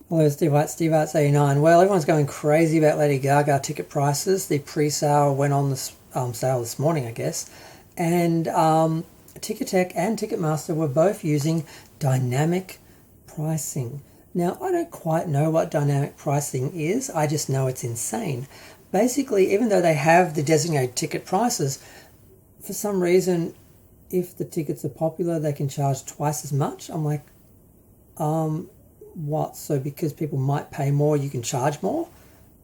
Hello, Steve Arts 89. Well, everyone's going crazy about Lady Gaga ticket prices. The pre-sale went on this sale this morning, I guess, and Ticketek and Ticketmaster were both using dynamic pricing. Now, I don't quite know what dynamic pricing is. I just know it's insane. Basically, even though they have the designated ticket prices, for some reason, if the tickets are popular, they can charge twice as much. I'm like, what? So because people might pay more, you can charge more?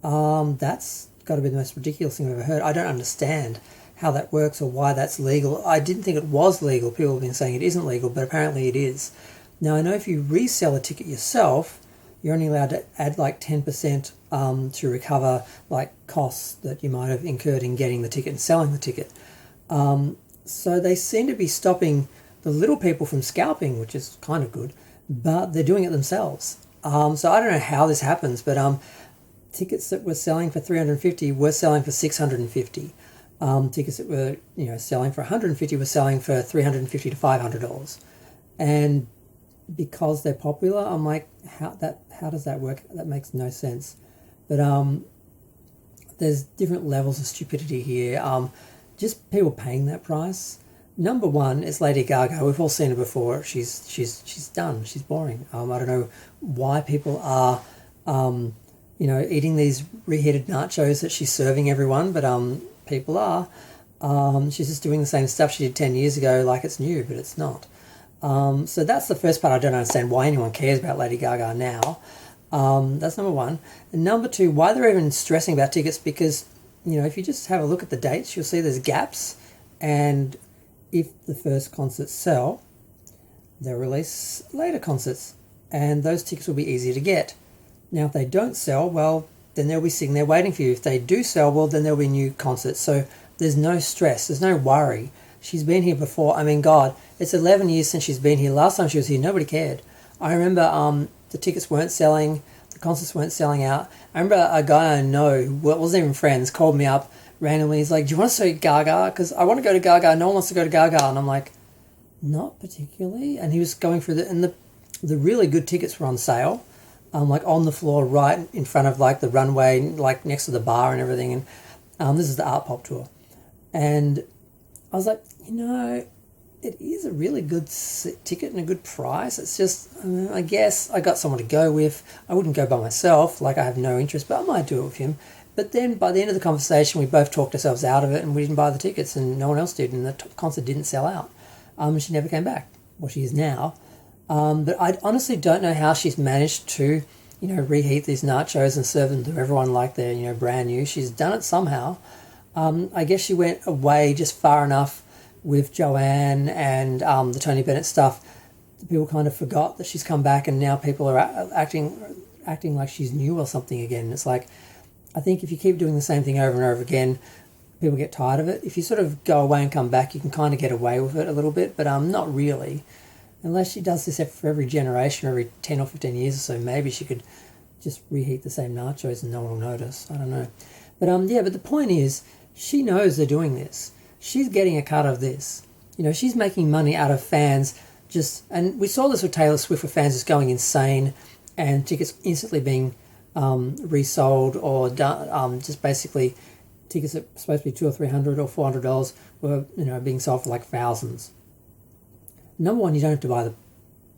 That's got to be the most ridiculous thing I've ever heard. I don't understand how that works or why that's legal. I didn't think it was legal. People have been saying it isn't legal, but apparently it is. Now, I know if you resell a ticket yourself, you're only allowed to add like 10% to recover like costs that you might have incurred in getting the ticket and selling the ticket. So they seem to be stopping the little people from scalping, which is kind of good, but they're doing it themselves. So I don't know how this happens, but tickets that were selling for 350 were selling for 650. Tickets that were selling for 150 were selling for 350 to $500. And because they're popular, I'm like, how does that work? That makes no sense. But there's different levels of stupidity here. Just people paying that price. Number one is Lady Gaga. We've all seen her before. She's done. She's boring. I don't know why people are, eating these reheated nachos that she's serving everyone, but people are. She's just doing the same stuff she did 10 years ago like it's new, but it's not. So that's the first part. I don't understand why anyone cares about Lady Gaga now. That's number one. And number two, why they're even stressing about tickets, because, if you just have a look at the dates, you'll see there's gaps, and if the first concerts sell, they'll release later concerts, and those tickets will be easier to get. Now, if they don't sell, well, then they'll be sitting there waiting for you. If they do sell, well, then there'll be new concerts. So there's no stress, there's no worry. She's been here before. I mean, God, it's 11 years since she's been here. Last time she was here, nobody cared. I remember the tickets weren't selling, the concerts weren't selling out. I remember a guy I know, who wasn't even friends, called me up randomly. He's like, do you want to see Gaga? Because I want to go to Gaga. No one wants to go to Gaga. And I'm like, not particularly. And he was going through and the really good tickets were on sale, like on the floor right in front of like the runway, like next to the bar and everything. And this is the Art Pop tour. And I was like, it is a really good ticket and a good price. It's just, I guess I got someone to go with. I wouldn't go by myself, like I have no interest, but I might do it with him. But then by the end of the conversation, we both talked ourselves out of it, and we didn't buy the tickets, and no one else did, and the concert didn't sell out. She never came back. Well, she is now. But I honestly don't know how she's managed to, reheat these nachos and serve them to everyone like they're, brand new. She's done it somehow. I guess she went away just far enough with Joanne and the Tony Bennett stuff. People kind of forgot that she's come back, and now people are acting like she's new or something again. It's like, I think if you keep doing the same thing over and over again, people get tired of it. If you sort of go away and come back, you can kind of get away with it a little bit, but not really. Unless she does this for every generation, every 10 or 15 years or so, maybe she could just reheat the same nachos and no one will notice. I don't know. But but the point is, she knows they're doing this. She's getting a cut of this. She's making money out of fans and we saw this with Taylor Swift, with fans just going insane and tickets instantly being resold, or just basically tickets that are supposed to be $200 or $300 or $400 were being sold for like thousands. Number one, you don't have to buy them.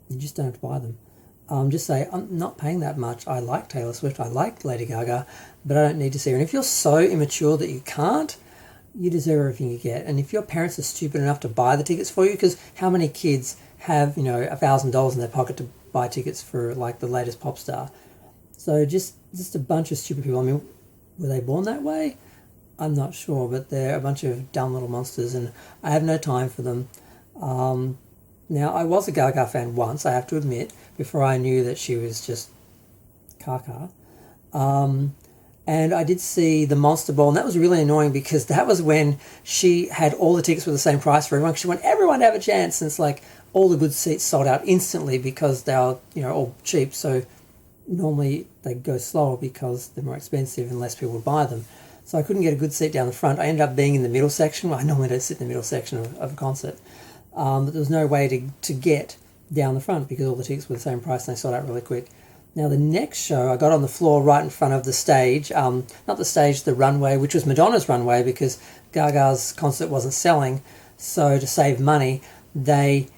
You just don't have to buy them. Just say, I'm not paying that much. I like Taylor Swift, I like Lady Gaga, but I don't need to see her. And if you're so immature that you can't, you deserve everything you get. And if your parents are stupid enough to buy the tickets for you, because how many kids have $1,000 in their pocket to buy tickets for like the latest pop star? So just a bunch of stupid people. I mean, were they born that way? I'm not sure, but they're a bunch of dumb little monsters, and I have no time for them. Now, I was a Gaga fan once, I have to admit, before I knew that she was just caca. And I did see the Monster Ball, and that was really annoying because that was when she had all the tickets for the same price for everyone. She wanted everyone to have a chance, and it's like all the good seats sold out instantly because they are, all cheap. So normally they go slower because they're more expensive and less people would buy them. So I couldn't get a good seat down the front. I ended up being in the middle section. Well, I normally don't sit in the middle section of a concert. But there was no way to get down the front because all the tickets were the same price and they sold out really quick. Now the next show, I got on the floor right in front of the stage, not the stage, the runway, which was Madonna's runway because Gaga's concert wasn't selling. So to save money, they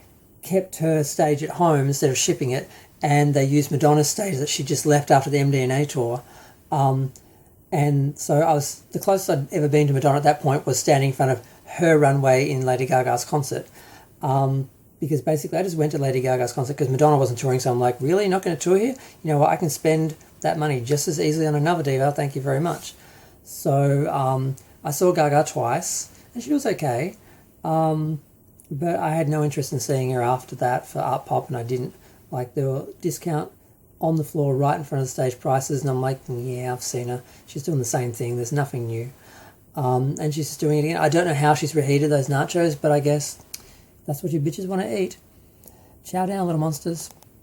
kept her stage at home instead of shipping it, and they used Madonna's stage that she just left after the MDNA tour. And so the closest I'd ever been to Madonna at that point was standing in front of her runway in Lady Gaga's concert. Because basically I just went to Lady Gaga's concert because Madonna wasn't touring, so I'm like, really? You're not going to tour here? You know what, I can spend that money just as easily on another diva, thank you very much. So I saw Gaga twice, and she was okay, but I had no interest in seeing her after that for Art Pop, and I didn't. Like, there were discount on the floor right in front of the stage prices, and I'm like, yeah, I've seen her. She's doing the same thing, there's nothing new. And she's just doing it again. I don't know how she's reheated those nachos, but I guess that's what you bitches want to eat. Chow down, little monsters.